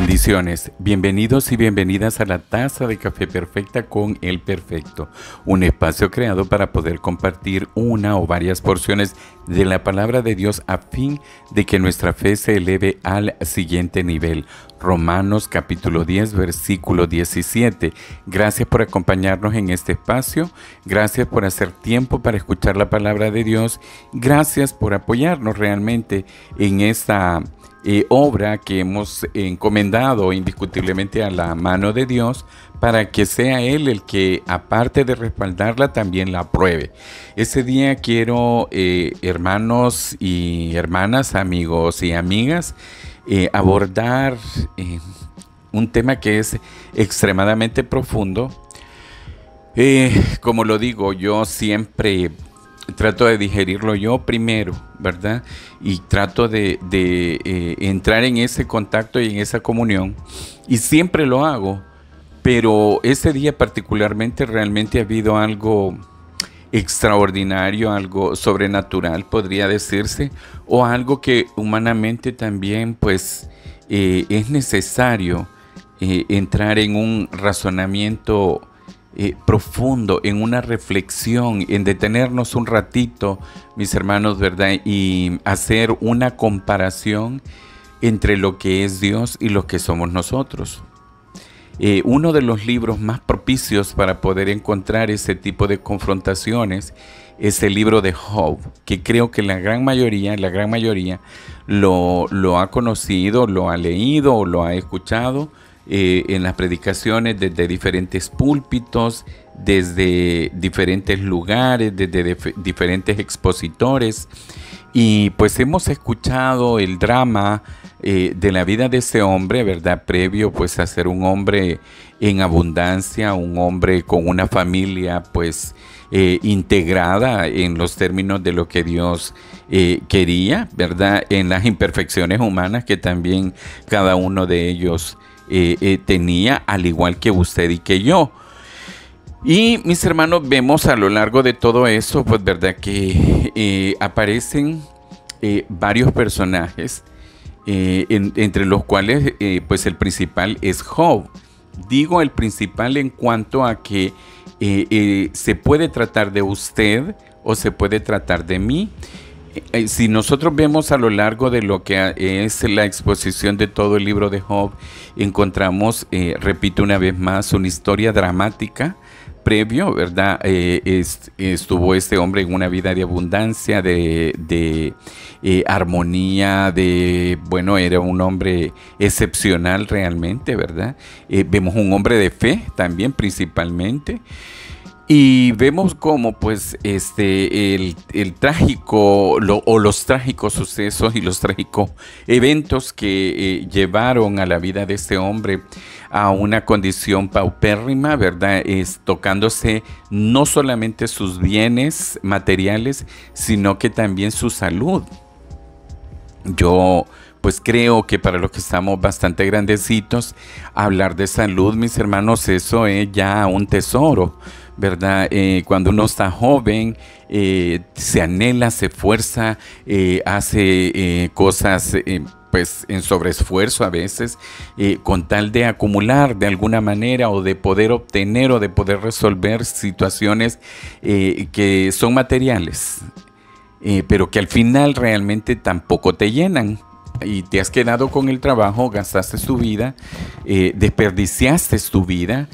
Bendiciones, bienvenidos y bienvenidas a la Taza de Café Perfecta con El Perfecto, un espacio creado para poder compartir una o varias porciones de la palabra de Dios a fin de que nuestra fe se eleve al siguiente nivel. Romanos capítulo 10, versículo 17. Gracias por acompañarnos en este espacio, gracias por hacer tiempo para escuchar la palabra de Dios, gracias por apoyarnos realmente en esta obra que hemos encomendado indiscutiblemente a la mano de Dios para que sea Él el que, aparte de respaldarla, también la apruebe. Ese día quiero, hermanos y hermanas, amigos y amigas, abordar un tema que es extremadamente profundo. Como lo digo, yo siempre trato de digerirlo yo primero, ¿verdad? Y trato de entrar en ese contacto y en esa comunión. Y siempre lo hago, pero ese día particularmente realmente ha habido algo extraordinario, algo sobrenatural, podría decirse, o algo que humanamente también, pues, es necesario entrar en un razonamiento profundo, en una reflexión, en detenernos un ratito, mis hermanos, ¿verdad? Y hacer una comparación entre lo que es Dios y lo que somos nosotros. Uno de los libros más propicios para poder encontrar ese tipo de confrontaciones es el libro de Job, que creo que la gran mayoría lo ha conocido, lo ha leído o lo ha escuchado en las predicaciones desde diferentes púlpitos, desde diferentes lugares, desde diferentes expositores. Y pues hemos escuchado el drama de la vida de ese hombre, ¿verdad? Previo pues a ser un hombre en abundancia, un hombre con una familia pues integrada en los términos de lo que Dios quería, ¿verdad? En las imperfecciones humanas que también cada uno de ellos tenía, al igual que usted y que yo. Y mis hermanos, vemos a lo largo de todo eso, pues verdad que aparecen varios personajes, entre los cuales pues el principal es Job. Digo el principal en cuanto a que se puede tratar de usted o se puede tratar de mí. Si nosotros vemos a lo largo de lo que es la exposición de todo el libro de Job, encontramos, repito una vez más, una historia dramática previo, ¿verdad? Estuvo este hombre en una vida de abundancia, de armonía, bueno, era un hombre excepcional realmente, ¿verdad? Vemos un hombre de fe también principalmente. Y vemos cómo pues el trágico o los trágicos sucesos y los trágicos eventos que llevaron a la vida de este hombre a una condición paupérrima, ¿verdad? Tocándose no solamente sus bienes materiales, sino que también su salud. Yo pues creo que para los que estamos bastante grandecitos, hablar de salud, mis hermanos, eso es ya un tesoro, ¿verdad? Cuando uno está joven, se anhela, se esfuerza, hace cosas pues en sobreesfuerzo a veces, con tal de acumular de alguna manera o de poder obtener o de poder resolver situaciones que son materiales, pero que al final realmente tampoco te llenan. Y te has quedado con el trabajo, gastaste tu vida, desperdiciaste tu vida,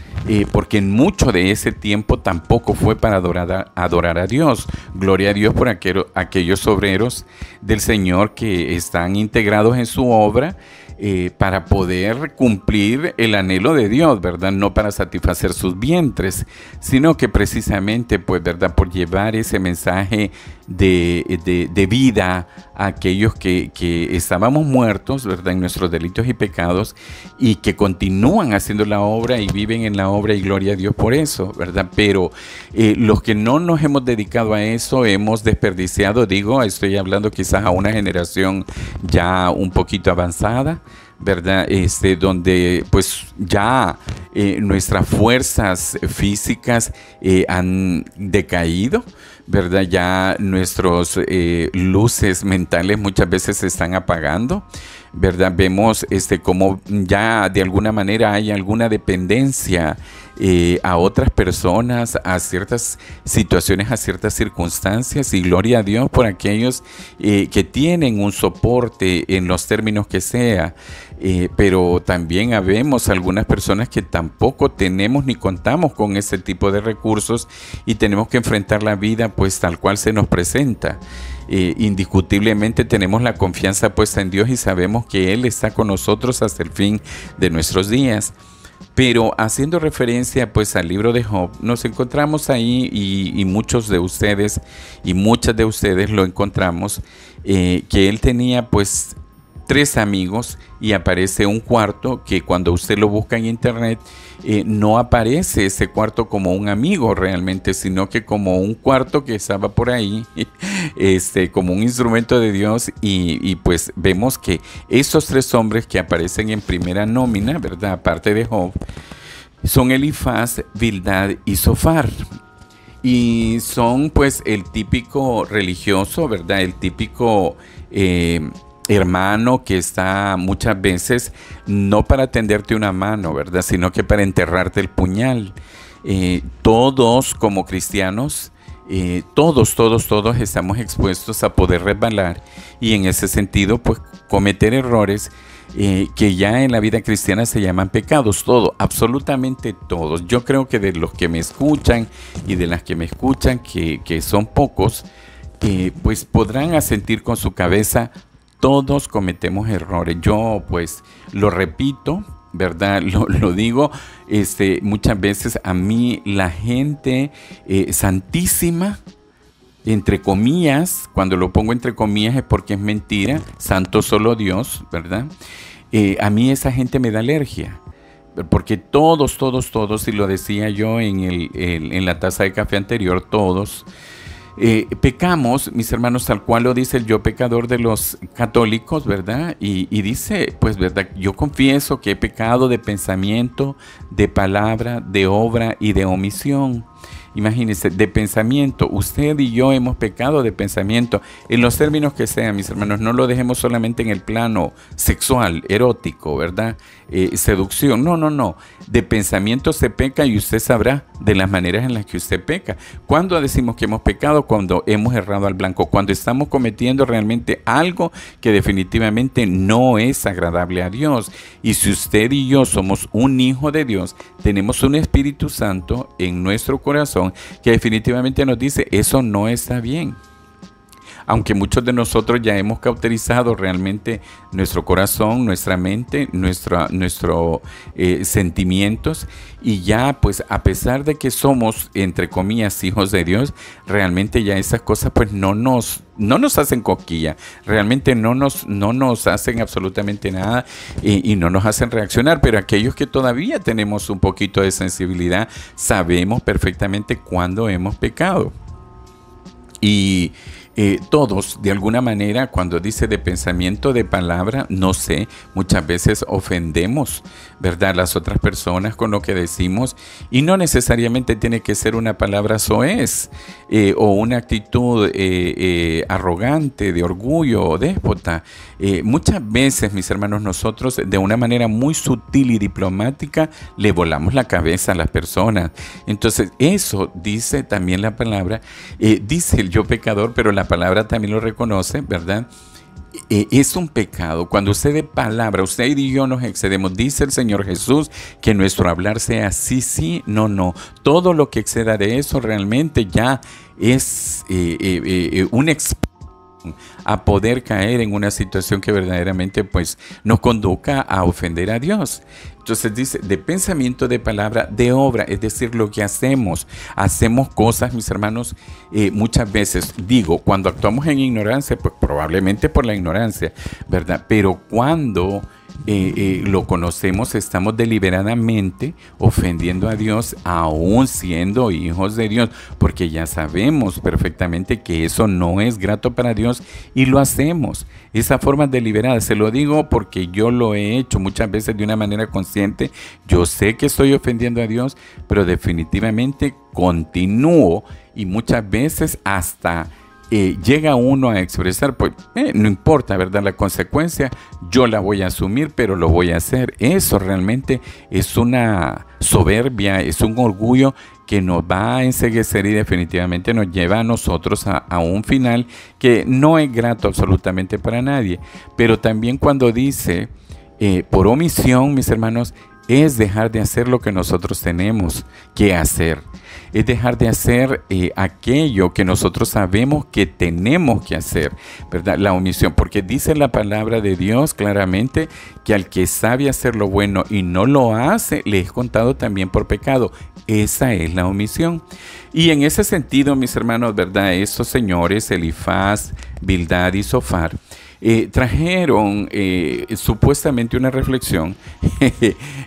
porque en mucho de ese tiempo tampoco fue para adorar a Dios. Gloria a Dios por aquellos obreros del Señor que están integrados en su obra para poder cumplir el anhelo de Dios, ¿verdad? No para satisfacer sus vientres, sino que precisamente, pues, ¿verdad? Por llevar ese mensaje de vida a aquellos que estábamos muertos, ¿verdad? En nuestros delitos y pecados, y que continúan haciendo la obra y viven en la obra, y gloria a Dios por eso, ¿verdad? Pero los que no nos hemos dedicado a eso, hemos desperdiciado, estoy hablando quizás a una generación ya un poquito avanzada, ¿verdad? Donde pues ya nuestras fuerzas físicas han decaído, ¿verdad? Ya nuestros luces mentales muchas veces se están apagando. ¿verdad? Vemos como ya de alguna manera hay alguna dependencia a otras personas, a ciertas situaciones, a ciertas circunstancias, y gloria a Dios por aquellos que tienen un soporte en los términos que sea. Pero también habemos algunas personas que tampoco tenemos ni contamos con ese tipo de recursos y tenemos que enfrentar la vida pues tal cual se nos presenta. Indiscutiblemente tenemos la confianza puesta en Dios y sabemos que Él está con nosotros hasta el fin de nuestros días. Pero haciendo referencia pues al libro de Job, nos encontramos ahí y muchos de ustedes y muchas de ustedes lo encontramos, que él tenía pues 3 amigos y aparece un cuarto que cuando usted lo busca en internet no aparece ese cuarto como un amigo realmente, sino que como un cuarto que estaba por ahí como un instrumento de Dios, y pues vemos que esos 3 hombres que aparecen en primera nómina, ¿verdad? Aparte de Job, son Elifaz, Bildad y Zofar. Y son pues el típico religioso, ¿verdad? El típico hermano que está muchas veces no para tenderte una mano, ¿verdad? Sino que para enterrarte el puñal. Todos como cristianos, todos estamos expuestos a poder resbalar y en ese sentido pues cometer errores que ya en la vida cristiana se llaman pecados. Absolutamente todos. Yo creo que de los que me escuchan y de las que me escuchan, que son pocos, pues podrán asentir con su cabeza: todos cometemos errores. Yo pues lo repito, ¿verdad? Lo digo, muchas veces a mí la gente santísima, entre comillas, cuando lo pongo entre comillas es porque es mentira, santo solo Dios, ¿verdad? A mí esa gente me da alergia, porque todos, y lo decía yo en la taza de café anterior, todos pecamos, mis hermanos, tal cual lo dice el yo pecador de los católicos, ¿verdad? Y dice, pues, ¿verdad? Yo confieso que he pecado de pensamiento, de palabra, de obra y de omisión. Imagínense, de pensamiento. Usted y yo hemos pecado de pensamiento, en los términos que sean, mis hermanos. No lo dejemos solamente en el plano sexual, erótico, ¿verdad? Seducción. No. De pensamiento se peca y usted sabrá de las maneras en las que usted peca. ¿Cuándo decimos que hemos pecado? Cuando hemos errado al blanco, cuando estamos cometiendo realmente algo que definitivamente no es agradable a Dios. Y si usted y yo somos un hijo de Dios, tenemos un Espíritu Santo en nuestro corazón que definitivamente nos dice: eso no está bien. Aunque muchos de nosotros ya hemos cauterizado realmente nuestro corazón, nuestra mente, nuestros sentimientos, y ya pues a pesar de que somos entre comillas hijos de Dios, realmente ya esas cosas pues no nos hacen cosquilla, realmente no nos hacen absolutamente nada y no nos hacen reaccionar. Pero aquellos que todavía tenemos un poquito de sensibilidad, sabemos perfectamente cuándo hemos pecado. Y todos, de alguna manera, cuando dice de pensamiento, de palabra, no sé, muchas veces ofendemos, ¿verdad?, las otras personas con lo que decimos, y no necesariamente tiene que ser una palabra soez o una actitud arrogante, de orgullo o déspota. Muchas veces, mis hermanos, nosotros de una manera muy sutil y diplomática le volamos la cabeza a las personas. Entonces, eso dice también la palabra, dice el yo pecador, pero la palabra también lo reconoce, ¿verdad? Es un pecado. Cuando usted de palabra, usted y yo nos excedemos, dice el Señor Jesús, que nuestro hablar sea sí, no. Todo lo que exceda de eso realmente ya es un a poder caer en una situación que verdaderamente pues nos conduzca a ofender a Dios. Entonces dice, de pensamiento, de palabra, de obra, es decir, lo que hacemos cosas, mis hermanos, muchas veces, digo, cuando actuamos en ignorancia, pues probablemente por la ignorancia, ¿verdad? Pero cuando lo conocemos, estamos deliberadamente ofendiendo a Dios, aún siendo hijos de Dios, porque ya sabemos perfectamente que eso no es grato para Dios y lo hacemos. Esa forma deliberada, se lo digo porque yo lo he hecho muchas veces de una manera consciente. Yo sé que estoy ofendiendo a Dios, pero definitivamente continúo y muchas veces hasta llega uno a expresar, pues no importa, ¿verdad? La consecuencia yo la voy a asumir, pero lo voy a hacer. Eso realmente es una soberbia, es un orgullo que nos va a enceguecer y definitivamente nos lleva a nosotros a un final que no es grato absolutamente para nadie. Pero también cuando dice, por omisión, mis hermanos, es dejar de hacer lo que nosotros tenemos que hacer. Es dejar de hacer aquello que nosotros sabemos que tenemos que hacer, ¿verdad? La omisión, porque dice la palabra de Dios claramente que al que sabe hacer lo bueno y no lo hace, le es contado también por pecado. Esa es la omisión. Y en ese sentido, mis hermanos, ¿verdad? Estos señores, Elifaz, Bildad y Zofar, trajeron supuestamente una reflexión.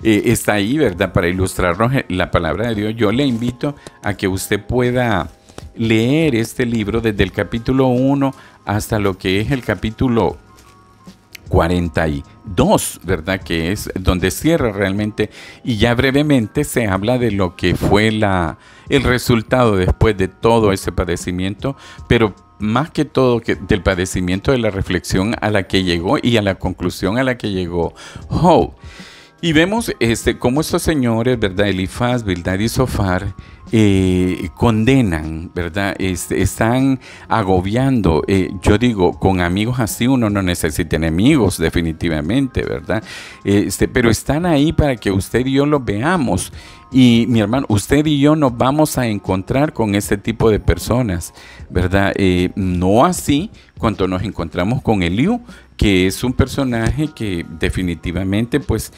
Está ahí, ¿verdad? Para ilustrarnos la palabra de Dios. Yo le invito a que usted pueda leer este libro desde el capítulo 1 hasta lo que es el capítulo 42, ¿verdad? Que es donde cierra realmente, y ya brevemente se habla de lo que fue el resultado después de todo ese padecimiento, pero más que todo del padecimiento, de la reflexión a la que llegó y a la conclusión a la que llegó Job. Y vemos cómo estos señores, ¿verdad? Elifaz, Bildad y Zofar condenan, ¿verdad? Están agobiando. Yo digo, con amigos así uno no necesita enemigos, definitivamente, ¿verdad? Pero están ahí para que usted y yo los veamos. Y mi hermano, usted y yo nos vamos a encontrar con ese tipo de personas, ¿verdad? No así cuando nos encontramos con Eliú, que es un personaje que definitivamente, pues,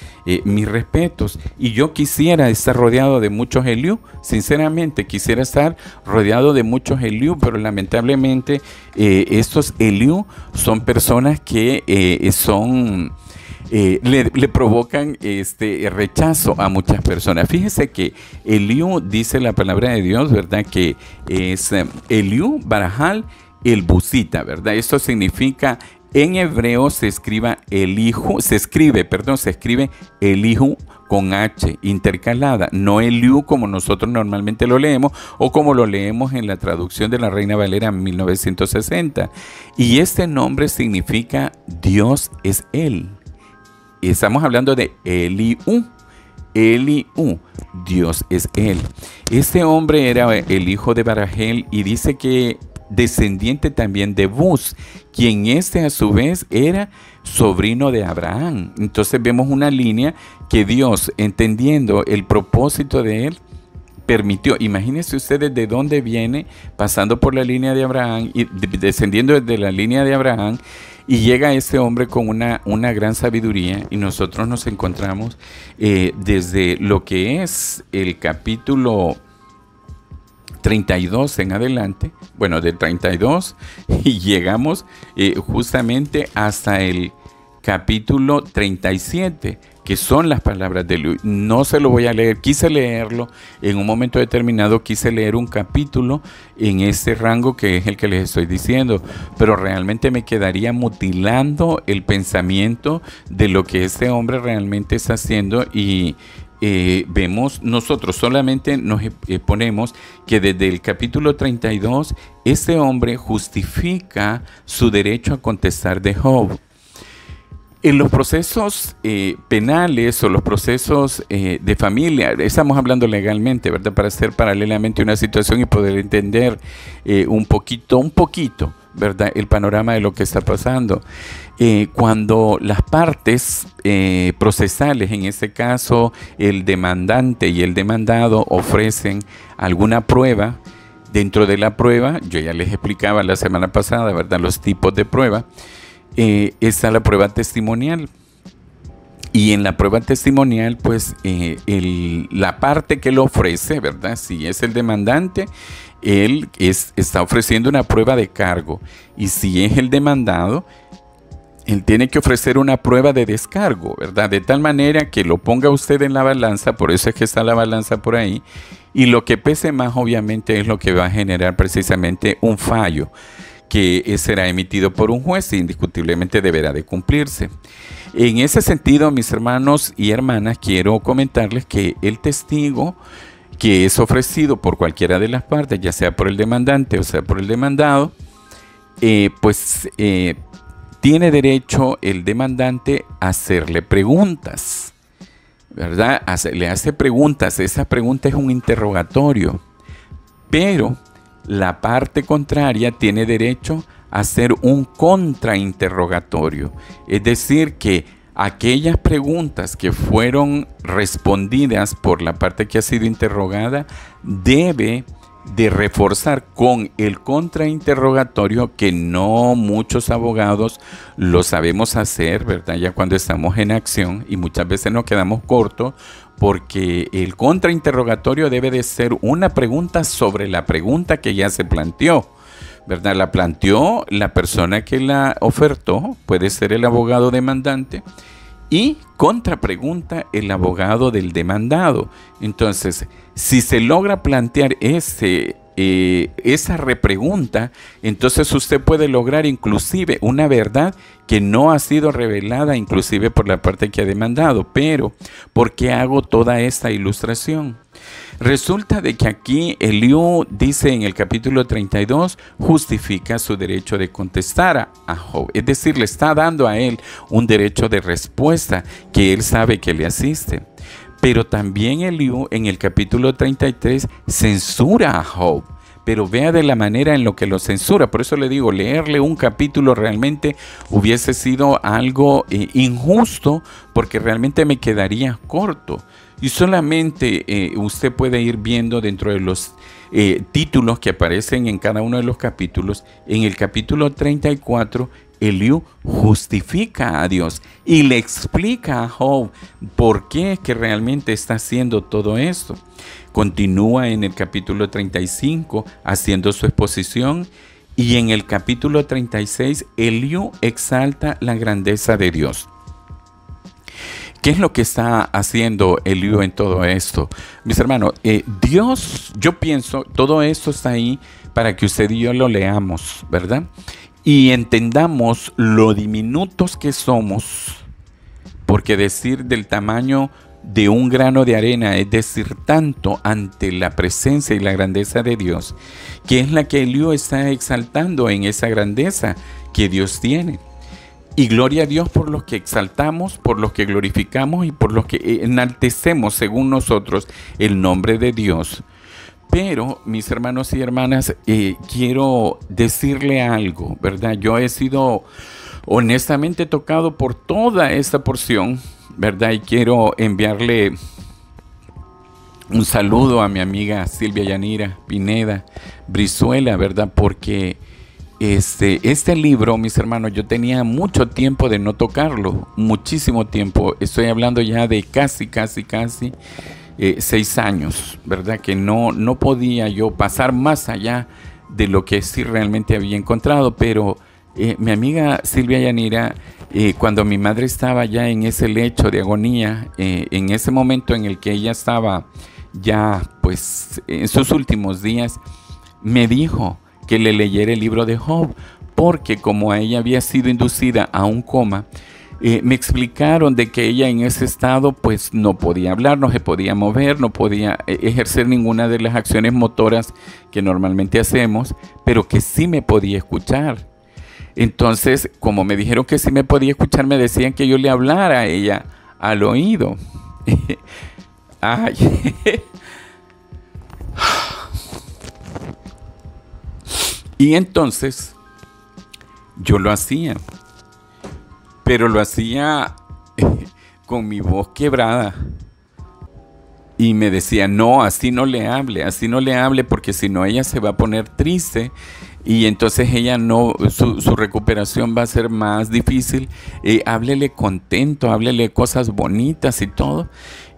mis respetos. Y yo quisiera estar rodeado de muchos Eliú, sinceramente, quisiera estar rodeado de muchos Eliú, pero lamentablemente estos Eliú son personas que le provocan rechazo a muchas personas. Fíjese que Eliú, dice la palabra de Dios, ¿verdad? Que es Eliú Barajal el Busita, ¿verdad? Esto significa, en hebreo se escribe Elihu con H intercalada, no Eliú como nosotros normalmente lo leemos o como lo leemos en la traducción de la Reina Valera 1960. Y este nombre significa Dios es Él. Estamos hablando de Eliú, Dios es Él. Este hombre era el hijo de Barajel y dice que descendiente también de Buz, quien a su vez era sobrino de Abraham. Entonces vemos una línea que Dios, entendiendo el propósito de él, permitió. Imagínense ustedes de dónde viene, pasando por la línea de Abraham y descendiendo desde la línea de Abraham, y llega ese hombre con una gran sabiduría, y nosotros nos encontramos desde lo que es el capítulo 32 en adelante, bueno, del 32, y llegamos justamente hasta el capítulo 37, que son las palabras de Eliú. No se lo voy a leer, quise leerlo en un momento determinado, quise leer un capítulo en este rango que es el que les estoy diciendo, pero realmente me quedaría mutilando el pensamiento de lo que este hombre realmente está haciendo. Y vemos, nosotros solamente nos ponemos que desde el capítulo 32 este hombre justifica su derecho a contestar de Job. En los procesos penales o los procesos de familia, estamos hablando legalmente, ¿verdad? Para hacer paralelamente una situación y poder entender un poquito, ¿verdad? El panorama de lo que está pasando. Cuando las partes procesales, en este caso el demandante y el demandado, ofrecen alguna prueba, dentro de la prueba, yo ya les explicaba la semana pasada, ¿verdad? Los tipos de prueba. Está la prueba testimonial, y en la prueba testimonial pues la parte que lo ofrece, ¿verdad? Si es el demandante, él está ofreciendo una prueba de cargo, y si es el demandado, él tiene que ofrecer una prueba de descargo, ¿verdad? De tal manera que lo ponga usted en la balanza, por eso es que está la balanza por ahí, y lo que pese más obviamente es lo que va a generar precisamente un fallo que será emitido por un juez e indiscutiblemente deberá de cumplirse. En ese sentido, mis hermanos y hermanas, quiero comentarles que el testigo que es ofrecido por cualquiera de las partes, ya sea por el demandante o sea por el demandado, tiene derecho el demandante a hacerle preguntas, ¿verdad? Le hace preguntas, esa pregunta es un interrogatorio, pero la parte contraria tiene derecho a hacer un contrainterrogatorio, es decir, que aquellas preguntas que fueron respondidas por la parte que ha sido interrogada debe de reforzar con el contrainterrogatorio, que no muchos abogados lo sabemos hacer, ¿verdad? Ya cuando estamos en acción, y muchas veces nos quedamos cortos porque el contrainterrogatorio debe de ser una pregunta sobre la pregunta que ya se planteó, ¿verdad? La planteó la persona que la ofertó, puede ser el abogado demandante, y contrapregunta el abogado del demandado. Entonces, si se logra plantear esa repregunta, entonces usted puede lograr inclusive una verdad que no ha sido revelada inclusive por la parte que ha demandado. Pero, ¿por qué hago toda esta ilustración? Resulta de que aquí Eliú dice en el capítulo 32, justifica su derecho de contestar a Job. Es decir, le está dando a él un derecho de respuesta que él sabe que le asiste. Pero también Eliú en el capítulo 33 censura a Job. Pero vea de la manera en lo que lo censura. Por eso le digo, leerle un capítulo realmente hubiese sido algo injusto, porque realmente me quedaría corto. Y solamente usted puede ir viendo dentro de los títulos que aparecen en cada uno de los capítulos. En el capítulo 34, Eliú justifica a Dios y le explica a Job por qué es que realmente está haciendo todo esto. Continúa en el capítulo 35 haciendo su exposición, y en el capítulo 36 Eliú exalta la grandeza de Dios. ¿Qué es lo que está haciendo Eliú en todo esto? Mis hermanos, Dios, yo pienso, todo esto está ahí para que usted y yo lo leamos, ¿verdad? Y entendamos lo diminutos que somos, porque decir del tamaño de un grano de arena es decir tanto ante la presencia y la grandeza de Dios, que es la que Eliú está exaltando en esa grandeza que Dios tiene. Y gloria a Dios por los que exaltamos, por los que glorificamos y por los que enaltecemos según nosotros el nombre de Dios. Pero, mis hermanos y hermanas, quiero decirle algo, ¿verdad? Yo he sido honestamente tocado por toda esta porción, ¿verdad? Y quiero enviarle un saludo a mi amiga Silvia Yanira Pineda Brizuela, ¿verdad? Porque este libro, mis hermanos, yo tenía mucho tiempo de no tocarlo, muchísimo tiempo. Estoy hablando ya de casi 6 años, ¿verdad? Que no podía yo pasar más allá de lo que sí realmente había encontrado. Pero mi amiga Silvia Yanira, cuando mi madre estaba ya en ese lecho de agonía, en ese momento en el que ella estaba ya pues en sus últimos días, me dijo que le leyera el libro de Job, porque como a ella había sido inducida a un coma, me explicaron de que ella en ese estado pues no podía hablar, no se podía mover, no podía ejercer ninguna de las acciones motoras que normalmente hacemos, pero que sí me podía escuchar. Entonces, como me dijeron que sí me podía escuchar, me decían que yo le hablara a ella al oído. Ay. Y entonces yo lo hacía, pero lo hacía con mi voz quebrada. Y me decía, no, así no le hable, porque si no ella se va a poner triste y entonces ella no, su recuperación va a ser más difícil. Háblele contento, háblele cosas bonitas y todo.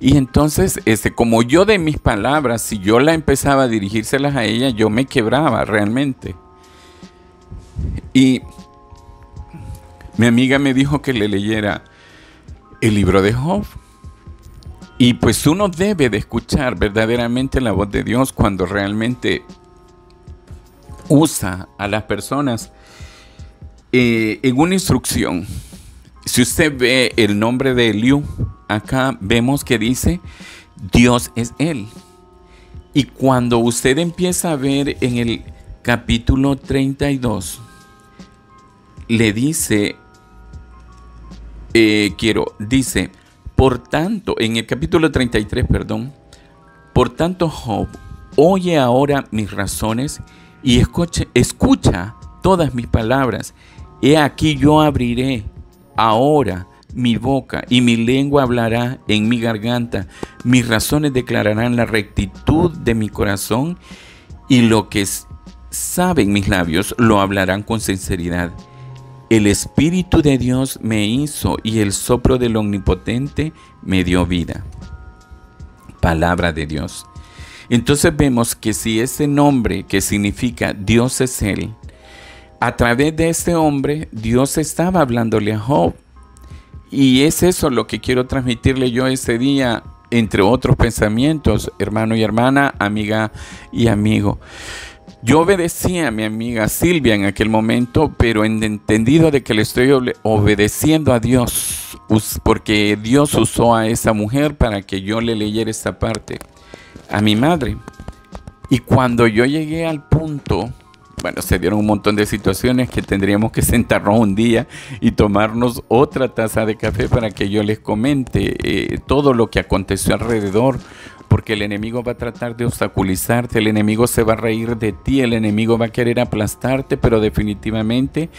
Y entonces, como yo de mis palabras, si yo la empezaba a dirigírselas a ella, yo me quebraba realmente. Y mi amiga me dijo que le leyera el libro de Job. Y pues uno debe de escuchar verdaderamente la voz de Dios cuando realmente usa a las personas en una instrucción. Si usted ve el nombre de Eliú, acá vemos que dice, Dios es Él. Y cuando usted empieza a ver en el capítulo 32, le dice, dice, por tanto, en el capítulo 33, perdón, por tanto, Job, oye ahora mis razones y escucha todas mis palabras. He aquí yo abriré ahora mi boca y mi lengua hablará en mi garganta. Mis razones declararán la rectitud de mi corazón y lo que saben mis labios lo hablarán con sinceridad. El Espíritu de Dios me hizo y el soplo del Omnipotente me dio vida. Palabra de Dios. Entonces vemos que si ese nombre que significa Dios es Él, a través de este hombre Dios estaba hablándole a Job. Y es eso lo que quiero transmitirle yo ese día, entre otros pensamientos, hermano y hermana, amiga y amigo. Yo obedecí a mi amiga Silvia en aquel momento, pero en entendido de que le estoy obedeciendo a Dios, porque Dios usó a esa mujer para que yo le leyera esta parte a mi madre. Y cuando yo llegué al punto, bueno, se dieron un montón de situaciones que tendríamos que sentarnos un día y tomarnos otra taza de café para que yo les comente todo lo que aconteció alrededor, porque el enemigo va a tratar de obstaculizarte, el enemigo se va a reír de ti, el enemigo va a querer aplastarte, pero definitivamente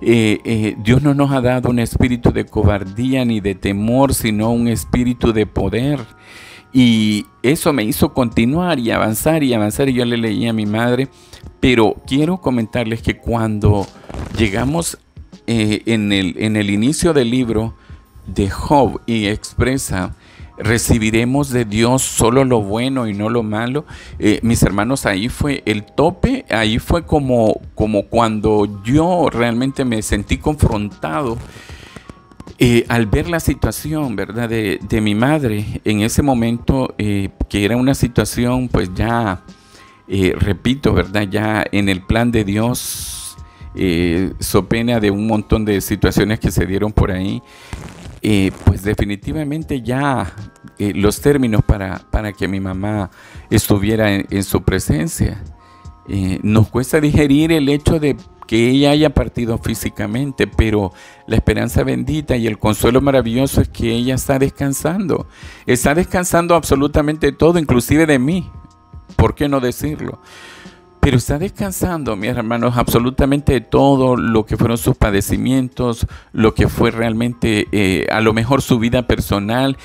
Dios no nos ha dado un espíritu de cobardía ni de temor, sino un espíritu de poder. Y eso me hizo continuar y avanzar, y yo le leí a mi madre. Pero quiero comentarles que cuando llegamos en el inicio del libro de Job y expresa, recibiremos de Dios solo lo bueno y no lo malo, mis hermanos, ahí fue el tope, ahí fue como cuando yo realmente me sentí confrontado al ver la situación, ¿verdad?, de mi madre en ese momento, que era una situación pues ya, repito, ¿verdad?, ya en el plan de Dios, so pena de un montón de situaciones que se dieron por ahí, pues definitivamente ya los términos para que mi mamá estuviera en su presencia. Nos cuesta digerir el hecho de que ella haya partido físicamente, pero la esperanza bendita y el consuelo maravilloso es que ella está descansando absolutamente de todo, inclusive de mí, ¿por qué no decirlo? Pero está descansando, mis hermanos, absolutamente de todo lo que fueron sus padecimientos, lo que fue realmente a lo mejor su vida personal,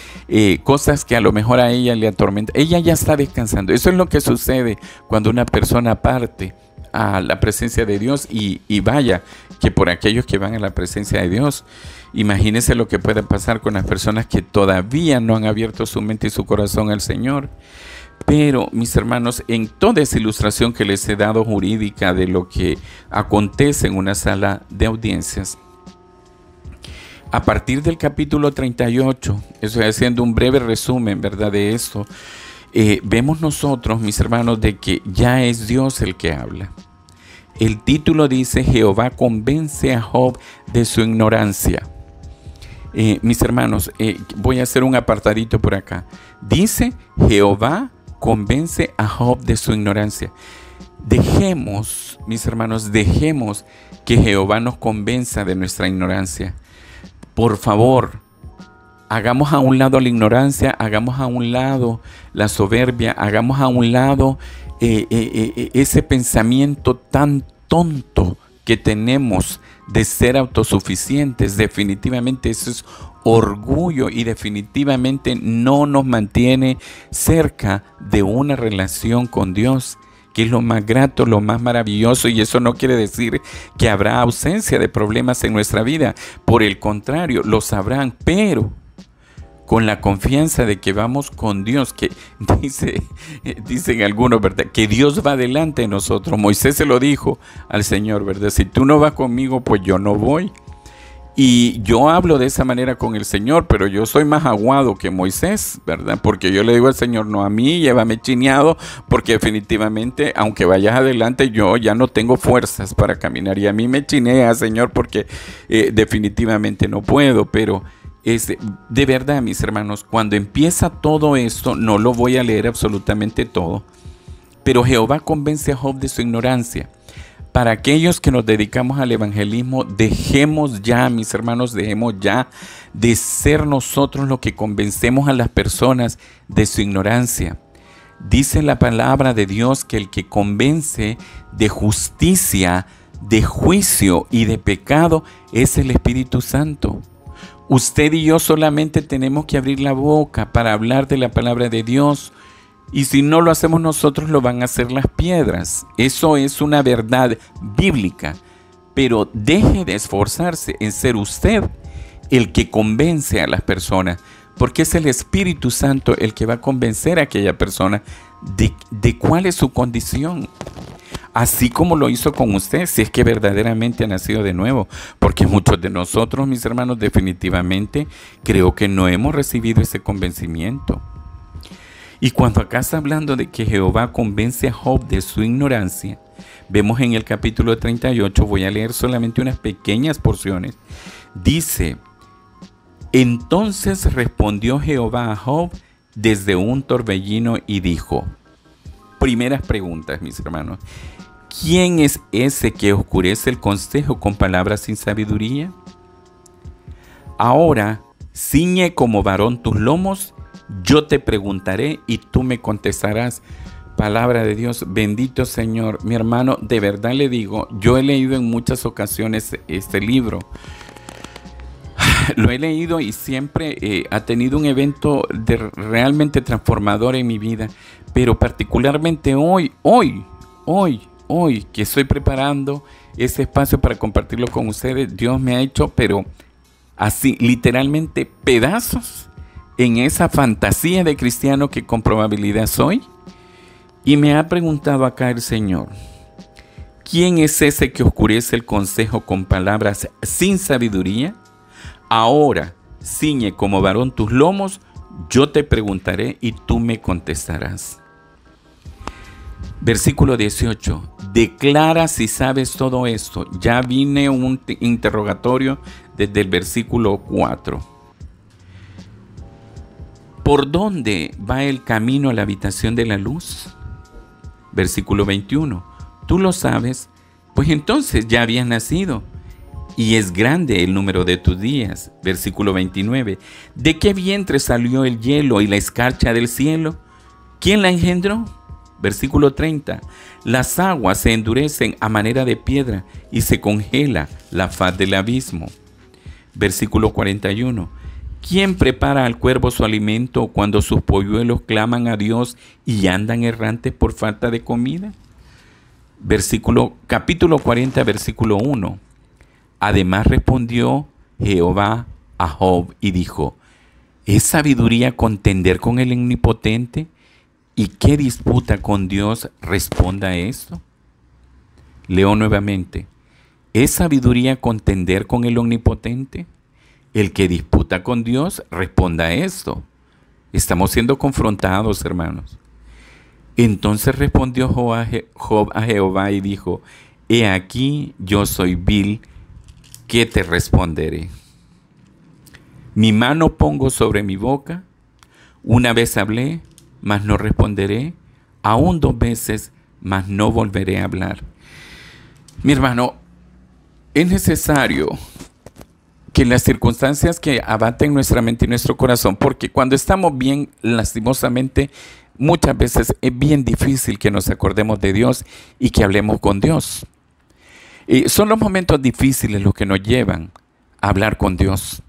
cosas que a lo mejor a ella le atormentan. Ella ya está descansando. Eso es lo que sucede cuando una persona parte a la presencia de Dios, y vaya que por aquellos que van a la presencia de Dios, imagínense lo que puede pasar con las personas que todavía no han abierto su mente y su corazón al Señor. Pero, mis hermanos, en toda esa ilustración que les he dado jurídica de lo que acontece en una sala de audiencias, a partir del capítulo 38, estoy haciendo un breve resumen, ¿verdad?, de esto, vemos nosotros, mis hermanos, de que ya es Dios el que habla. El título dice: Jehová convence a Job de su ignorancia. Mis hermanos, voy a hacer un apartadito por acá. Dice: Jehová convence a Job de su ignorancia. Dejemos, mis hermanos, dejemos que Jehová nos convenza de nuestra ignorancia. Por favor, hagamos a un lado la ignorancia, hagamos a un lado la soberbia, hagamos a un lado ese pensamiento tan tonto que tenemos de ser autosuficientes. Definitivamente eso es orgullo y definitivamente no nos mantiene cerca de una relación con Dios, que es lo más grato, lo más maravilloso. Y eso no quiere decir que habrá ausencia de problemas en nuestra vida. Por el contrario, los habrán, pero con la confianza de que vamos con Dios, que dicen algunos, ¿verdad?, que Dios va delante de nosotros. Moisés se lo dijo al Señor, ¿verdad? Si tú no vas conmigo, pues yo no voy. Y yo hablo de esa manera con el Señor, pero yo soy más aguado que Moisés, ¿verdad? Porque yo le digo al Señor: no a mí, llévame chineado, porque definitivamente, aunque vayas adelante, yo ya no tengo fuerzas para caminar. Y a mí me chinea, Señor, porque definitivamente no puedo. Pero de verdad, mis hermanos, cuando empieza todo esto, no lo voy a leer absolutamente todo, pero Jehová convence a Job de su ignorancia para aquellos que nos dedicamos al evangelismo, dejemos ya, mis hermanos, dejemos ya de ser nosotros los que convencemos a las personas de su ignorancia. Dice la palabra de Dios que el que convence de justicia, de juicio y de pecado es el Espíritu Santo. Usted y yo solamente tenemos que abrir la boca para hablar de la palabra de Dios. Y si no lo hacemos nosotros, lo van a hacer las piedras. Eso es una verdad bíblica. Pero deje de esforzarse en ser usted el que convence a las personas, porque es el Espíritu Santo el que va a convencer a aquella persona de cuál es su condición. Así como lo hizo con usted, si es que verdaderamente ha nacido de nuevo. Porque muchos de nosotros, mis hermanos, definitivamente creo que no hemos recibido ese convencimiento. Y cuando acá está hablando de que Jehová convence a Job de su ignorancia, vemos en el capítulo 38, voy a leer solamente unas pequeñas porciones. Dice: entonces respondió Jehová a Job desde un torbellino y dijo, primeras preguntas, mis hermanos, ¿quién es ese que oscurece el consejo con palabras sin sabiduría? Ahora, ciñe como varón tus lomos, yo te preguntaré y tú me contestarás. Palabra de Dios, bendito Señor. Mi hermano, de verdad le digo, yo he leído en muchas ocasiones este libro. Lo he leído y siempre ha tenido un evento realmente transformador en mi vida. Pero particularmente hoy que estoy preparando ese espacio para compartirlo con ustedes, Dios me ha hecho, pero así, literalmente pedazos en esa fantasía de cristiano que con probabilidad soy. Y me ha preguntado acá el Señor, ¿quién es ese que oscurece el consejo con palabras sin sabiduría? Ahora, ciñe como varón tus lomos, yo te preguntaré y tú me contestarás. Versículo 18, declara si sabes todo esto. Ya viene un interrogatorio desde el versículo 4. ¿Por dónde va el camino a la habitación de la luz? Versículo 21. Tú lo sabes, pues entonces ya habías nacido, y es grande el número de tus días. Versículo 29. ¿De qué vientre salió el hielo y la escarcha del cielo? ¿Quién la engendró? Versículo 30. Las aguas se endurecen a manera de piedra y se congela la faz del abismo. Versículo 41. ¿Quién prepara al cuervo su alimento cuando sus polluelos claman a Dios y andan errantes por falta de comida? Capítulo 40, versículo 1. Además respondió Jehová a Job y dijo, ¿es sabiduría contender con el omnipotente? ¿Y qué disputa con Dios responda a esto? Leo nuevamente. ¿Es sabiduría contender con el omnipotente? El que disputa con Dios responda a esto. Estamos siendo confrontados, hermanos. Entonces respondió Job a Jehová y dijo, he aquí yo soy vil, ¿qué te responderé? Mi mano pongo sobre mi boca, una vez hablé, mas no responderé, aún 2 veces, mas no volveré a hablar. Mi hermano, es necesario que las circunstancias que abaten nuestra mente y nuestro corazón, porque cuando estamos bien, lastimosamente, muchas veces es bien difícil que nos acordemos de Dios y que hablemos con Dios. Son los momentos difíciles los que nos llevan a hablar con Dios.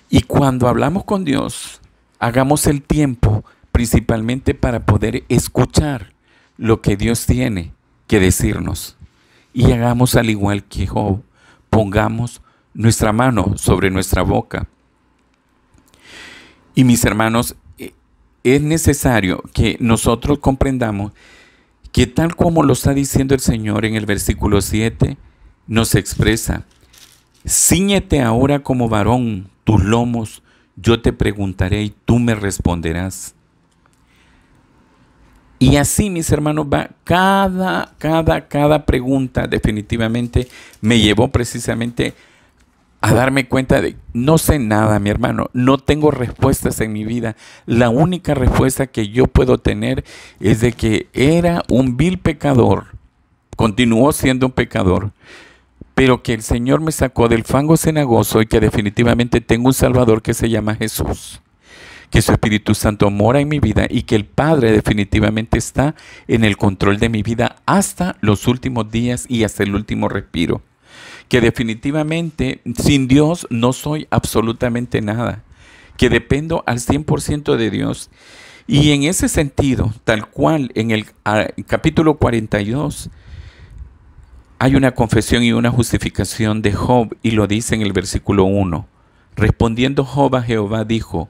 Y cuando hablamos con Dios, hagamos el tiempo principalmente para poder escuchar lo que Dios tiene que decirnos. Y hagamos al igual que Job, pongamos nuestra mano sobre nuestra boca. Y mis hermanos, es necesario que nosotros comprendamos que tal como lo está diciendo el Señor en el versículo 7, nos expresa, cíñete ahora como varón tus lomos, yo te preguntaré y tú me responderás. Y así, mis hermanos, va cada pregunta definitivamente me llevó precisamente a darme cuenta de, no sé nada, mi hermano, no tengo respuestas en mi vida. La única respuesta que yo puedo tener es de que era un vil pecador continúo siendo un pecador, pero que el Señor me sacó del fango cenagoso y que definitivamente tengo un Salvador que se llama Jesús, que su Espíritu Santo mora en mi vida y que el Padre definitivamente está en el control de mi vida hasta los últimos días y hasta el último respiro, que definitivamente sin Dios no soy absolutamente nada, que dependo al 100% de Dios. Y en ese sentido, tal cual en el capítulo 42, hay una confesión y una justificación de Job, y lo dice en el versículo 1. Respondiendo Job a Jehová dijo: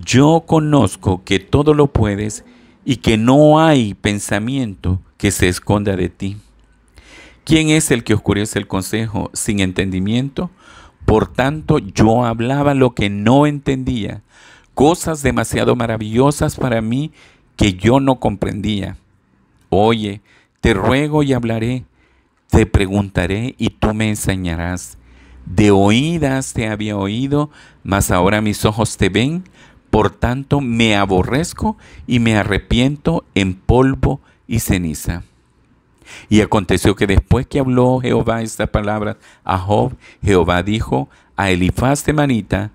yo conozco que todo lo puedes y que no hay pensamiento que se esconda de ti. ¿Quién es el que oscurece el consejo sin entendimiento? Por tanto, yo hablaba lo que no entendía, cosas demasiado maravillosas para mí que yo no comprendía. Oye, te ruego y hablaré, te preguntaré y tú me enseñarás. De oídas te había oído, mas ahora mis ojos te ven. Por tanto, me aborrezco y me arrepiento en polvo y ceniza. Y aconteció que después que habló Jehová estas palabras a Job, Jehová dijo a Elifaz temanita: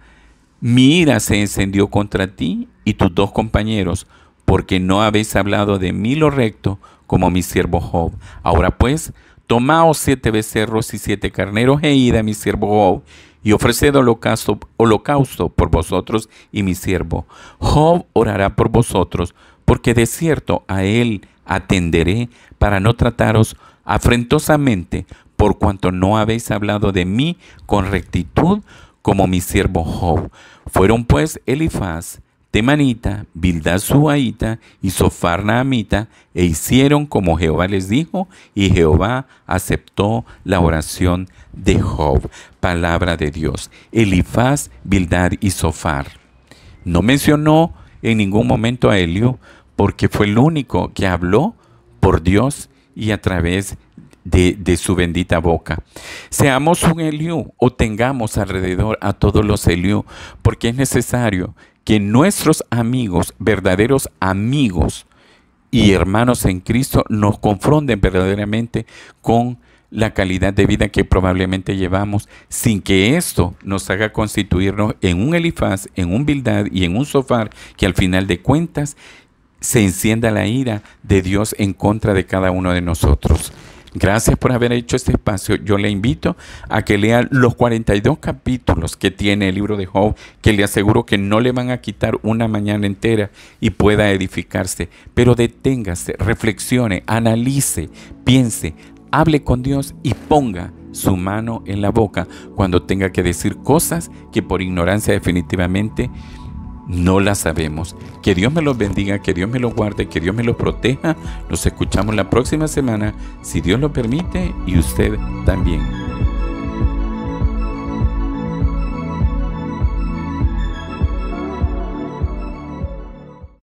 mi ira se encendió contra ti y tus dos compañeros, porque no habéis hablado de mí lo recto, como mi siervo Job. Ahora pues, tomaos 7 becerros y 7 carneros e id a mi siervo Job, y ofreced holocausto por vosotros y mi siervo. Job orará por vosotros, porque de cierto a él atenderé para no trataros afrentosamente, por cuanto no habéis hablado de mí con rectitud, como mi siervo Job. Fueron pues Elifaz temanita, Bildad suaita y Zophar naamita, e hicieron como Jehová les dijo, y Jehová aceptó la oración de Job. Palabra de Dios. Elifaz, Bildad y Zophar. No mencionó en ningún momento a Eliú, porque fue el único que habló por Dios y a través de su bendita boca. Seamos un Eliú o tengamos alrededor a todos los Eliú, porque es necesario que nuestros amigos, verdaderos amigos y hermanos en Cristo, nos confronten verdaderamente con la calidad de vida que probablemente llevamos, sin que esto nos haga constituirnos en un Elifaz, en un Bildad y en un Zophar, que al final de cuentas se encienda la ira de Dios en contra de cada uno de nosotros. Gracias por haber hecho este espacio. Yo le invito a que lea los 42 capítulos que tiene el libro de Job, que le aseguro que no le van a quitar una mañana entera y pueda edificarse. Pero deténgase, reflexione, analice, piense, hable con Dios y ponga su mano en la boca cuando tenga que decir cosas que por ignorancia definitivamente no las sabemos. Que Dios me los bendiga, que Dios me los guarde, que Dios me los proteja. Nos escuchamos la próxima semana, si Dios lo permite, y usted también.